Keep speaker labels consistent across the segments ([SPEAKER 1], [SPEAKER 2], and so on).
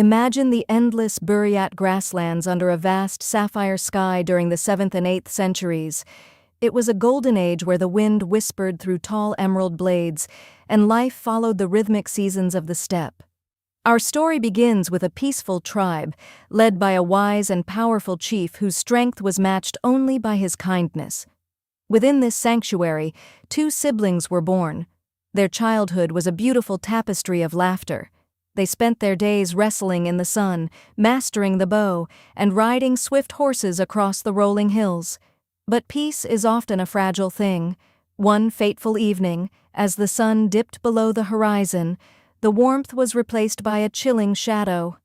[SPEAKER 1] Imagine the endless BURYAT grasslands under a vast sapphire sky during the 7th and 8th centuries. It was a golden age where the wind whispered through tall emerald blades, and life followed the rhythmic seasons of the steppe. Our story begins with a peaceful tribe, led by a wise and powerful chief whose strength was matched only by his kindness. Within this sanctuary, 2 siblings were born. Their childhood was a beautiful tapestry of laughter. They spent their days wrestling in the sun, mastering the bow, and riding swift horses across the rolling hills. But peace is often a fragile thing. One fateful evening, as the sun dipped below the horizon, the warmth was replaced by a chilling shadow.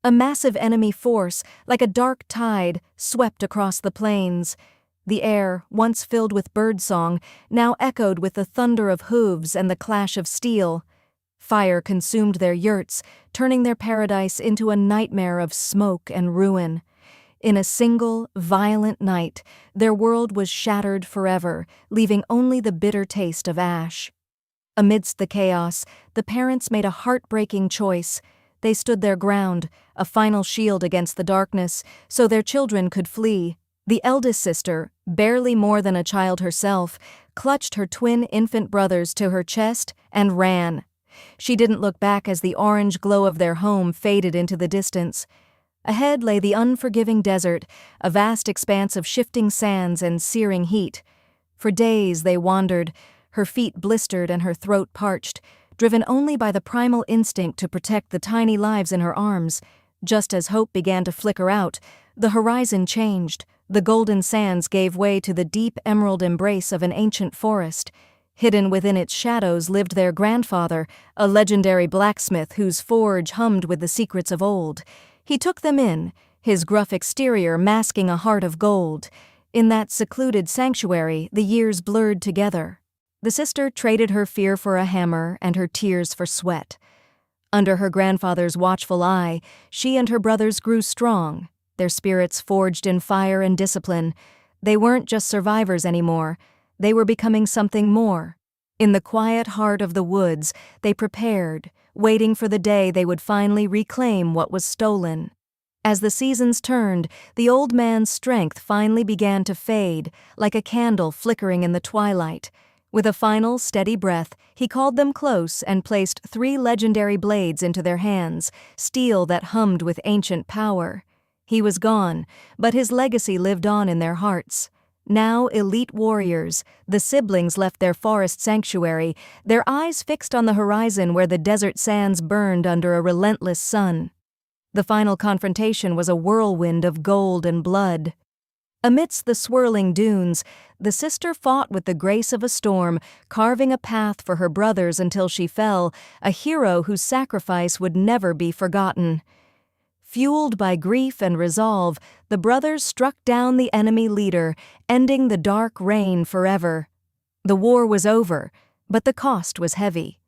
[SPEAKER 1] A massive enemy force, like a dark tide, swept across the plains. The air, once filled with birdsong, now echoed with the thunder of hooves and the clash of steel. Fire consumed their yurts, turning their paradise into a nightmare of smoke and ruin. In a single, violent night, their world was shattered forever, leaving only the bitter taste of ash. Amidst the chaos, the parents made a heartbreaking choice. They stood their ground, a final shield against the darkness, so their children could flee. The eldest sister, barely more than a child herself, clutched her twin infant brothers to her chest and ran. She didn't look back as the orange glow of their home faded into the distance. Ahead lay the unforgiving desert, a vast expanse of shifting sands and searing heat. For days they wandered, her feet blistered and her throat parched, driven only by the primal instinct to protect the tiny lives in her arms. Just as hope began to flicker out, the horizon changed. The golden sands gave way to the deep emerald embrace of an ancient forest. Hidden within its shadows lived their grandfather, a legendary blacksmith whose forge hummed with the secrets of old. He took them in, his gruff exterior masking a heart of gold. In that secluded sanctuary, the years blurred together. The sister traded her fear for a hammer and her tears for sweat. Under her grandfather's watchful eye, she and her brothers grew strong, their spirits forged in fire and discipline. They weren't just survivors anymore. They were becoming something more. In the quiet heart of the woods, they prepared, waiting for the day they would finally reclaim what was stolen. As the seasons turned, the old man's strength finally began to fade, like a candle flickering in the twilight. With a final, steady breath, he called them close and placed 3 legendary blades into their hands, steel that hummed with ancient power. He was gone, but his legacy lived on in their hearts. Now elite warriors, the siblings left their forest sanctuary, their eyes fixed on the horizon where the desert sands burned under a relentless sun. The final confrontation was a whirlwind of gold and blood. Amidst the swirling dunes, the sister fought with the grace of a storm, carving a path for her brothers until she fell, a hero whose sacrifice would never be forgotten. Fueled by grief and resolve, the brothers struck down the enemy leader, ending the dark reign forever. The war was over, but the cost was heavy.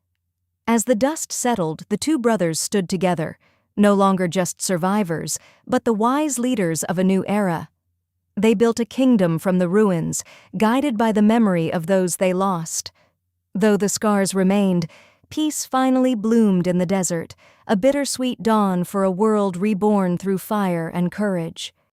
[SPEAKER 1] As the dust settled, the 2 brothers stood together, no longer just survivors, but the wise leaders of a new era. They built a kingdom from the ruins, guided by the memory of those they lost. Though the scars remained, peace finally bloomed in the desert, a bittersweet dawn for a world reborn through fire and courage.